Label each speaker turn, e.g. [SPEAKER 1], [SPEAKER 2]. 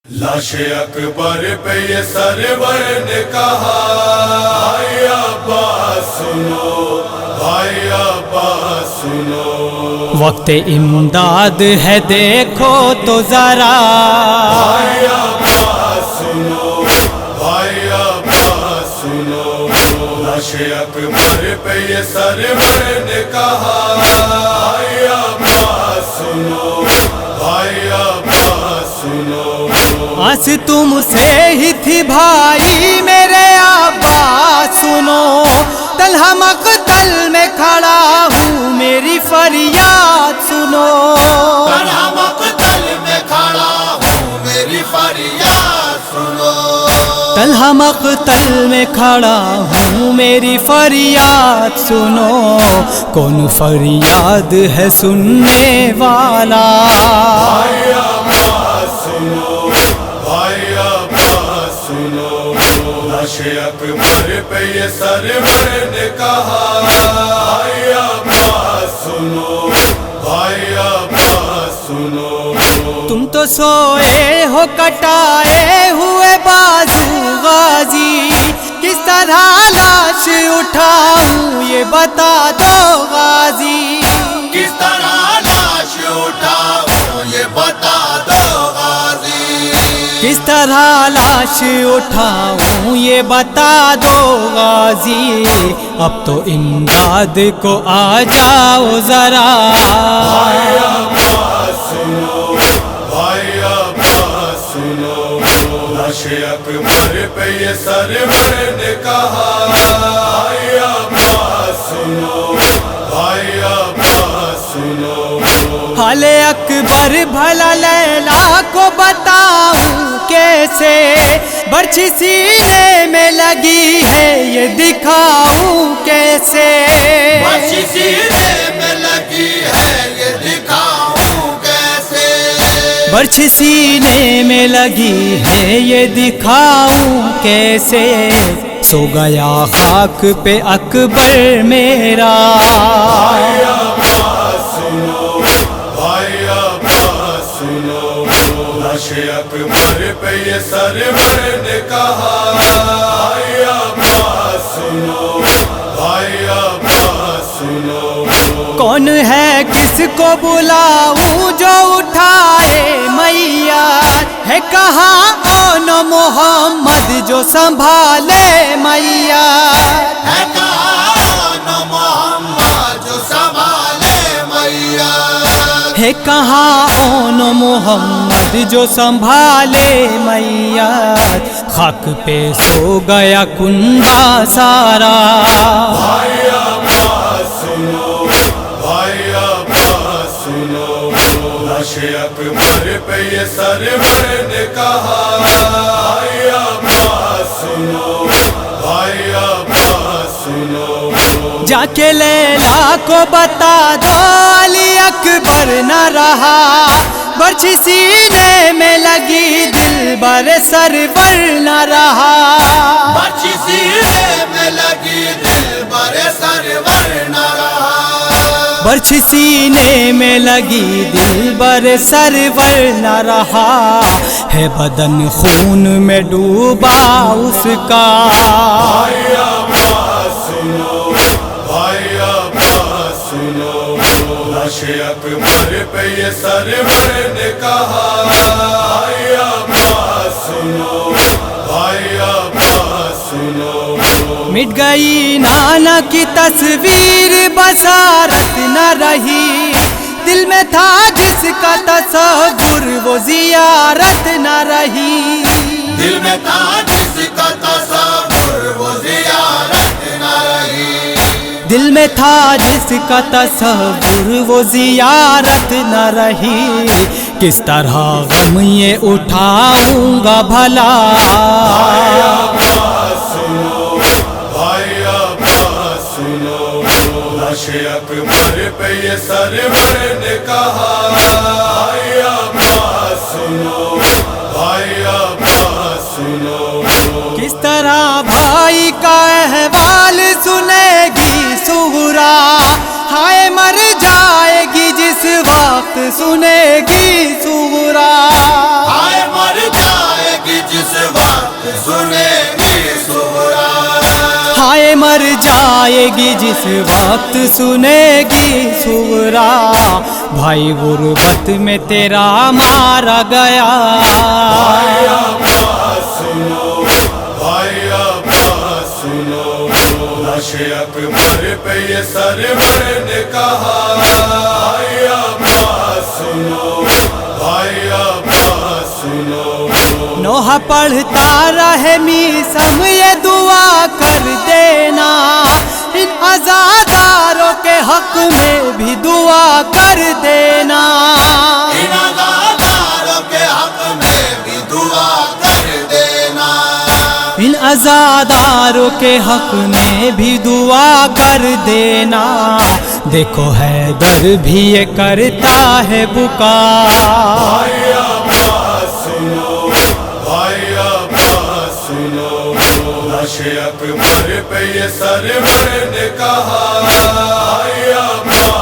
[SPEAKER 1] لاش اکبر پہ یہ سرور نے کہا بھائی عباس سنو، بھائی عباس سنو،
[SPEAKER 2] وقت امداد ہے دیکھو تو ذرا،
[SPEAKER 1] بھائی عباس سنو، بھائی عباس سنو، لاش اکبر پہ یہ سرور نے کہا بھائی عباس سنو، بھائی عباس سنو،
[SPEAKER 2] آس تم سے ہی تھی بھائی میرے عباس سنو، طلحہ مقتل میں کھڑا ہوں میری فریاد سنو،
[SPEAKER 3] طلحہ مقتل میں کھڑا ہوں میری فریاد سنو،
[SPEAKER 2] طلحہ مقتل میں کھڑا ہوں میری فریاد سنو، کون فریاد ہے سننے والا،
[SPEAKER 1] بھائی عباس سنو، بھائی عباس سنو، لاش اکبر پہ یہ سرور نے کہا بھائی عباس سنو، بھائی عباس سنو،
[SPEAKER 2] تم تو سوئے ہو کٹائے ہوئے بازو غازی، کس طرح لاش اٹھاؤں یہ بتا دو غازی،
[SPEAKER 3] کس طرح لاش اٹھاؤں یہ بتا دو غازی،
[SPEAKER 2] کس طرح لاش اٹھاؤں یہ بتا دو غازی، اب تو امداد کو آ جاؤ ذرا،
[SPEAKER 1] بھائی عباس سنو، بھائی عباس سنو، لاش اکبر پہ یہ سرور نے کہا بھائی عباس سنو، بھائی عباس سنو،
[SPEAKER 2] حال اکبر بھلا لیلا کو بتاؤں کیسے، برچھی سینے میں لگی ہے یہ دکھاؤں کیسے،
[SPEAKER 3] برچھی سینے میں لگی ہے یہ دکھاؤں کیسے،
[SPEAKER 2] برچھی سینے میں لگی ہے یہ دکھاؤں کیسے، سو گیا خاک پہ اکبر میرا،
[SPEAKER 1] بھائی عباس سنو، بھائی عباس سنو، لاش اکبر پہ یہ سرور نے کہا بھائی عباس سنو، بھائی عباس سنو،
[SPEAKER 2] کون ہے کس کو بلاؤں جو اٹھائے میار، ہے کہاں کون محمد جو سنبھالے میار،
[SPEAKER 3] ہے کون محمد جو سنبھالے میار،
[SPEAKER 2] ہے کہاں اون محمد جو سنبھالے میار، خاک پہ سو گیا کنبہ سارا،
[SPEAKER 1] بھائی عباس سنو، بھائی عباس سنو، لاش اکبر پہ یہ سرور نے کہا بھائی عباس سنو، بھائی عباس سنو،
[SPEAKER 2] جا کے لیلا کو بتا دو علی اکبر نہ رہا، برچھی سینے میں لگی دل بر سرور نہ رہا،
[SPEAKER 3] برچھی سینے میں لگی دل بر سرور نہ رہا،
[SPEAKER 2] برچھی سینے میں لگی دل بر سرور نہ رہا، ہے بدن خون میں ڈوبا اس کا،
[SPEAKER 1] بھائی عباس سنو، بھائی عباس سنو، لاش اکبر پہ یہ سرور نے کہا بھائی عباس سنو، بھائی عباس سنو،
[SPEAKER 2] مٹ گئی نانا کی تصویر بصارت نہ رہی، دل میں تھا جس کا تصور وہ زیارت نہ رہی،
[SPEAKER 3] دل میں تھا جس کا تصور وہ زیارت نہ رہی،
[SPEAKER 2] دل میں تھا جس کا تصور وہ زیارت نہ رہی، کس طرح غم یہ اٹھاؤں گا بھلا،
[SPEAKER 1] بھائی عباس سنو، بھائی عباس سنو، لاش اکبر پہ یہ سرور نے کہا بھائی عباس سنو، بھائی عباس سنو،
[SPEAKER 2] کس طرح بھائی کا احوال سنے گی سغرا، ہائے مر جائے گی جس وقت سنے گی سغرا،
[SPEAKER 3] آئے مر جا
[SPEAKER 2] آئے گی جس وقت سنے گی سورا، بھائی غربت میں تیرا مارا گیا۔
[SPEAKER 1] بھائی عباس سنو، بھائی عباس سنو، لاش اکبر پہ یہ سرور نے کہا۔ بھائی عباس سنو، بھائی عباس سنو،
[SPEAKER 2] نوح پڑھتا رہے میسم یہ دعا کر دینا، ان عزاداروں کے حق میں بھی دعا کر دینا۔
[SPEAKER 3] ان عزاداروں کے حق میں بھی دعا کر دینا۔
[SPEAKER 2] ان عزاداروں کے حق میں بھی دعا کر دینا، دیکھو حیدر بھی یہ کرتا ہے پکار۔
[SPEAKER 1] بھائی عباس سنو، بھائی عباس سنو، لاش اکبر پہ یہ سرور نے کہا۔ بھائی عباس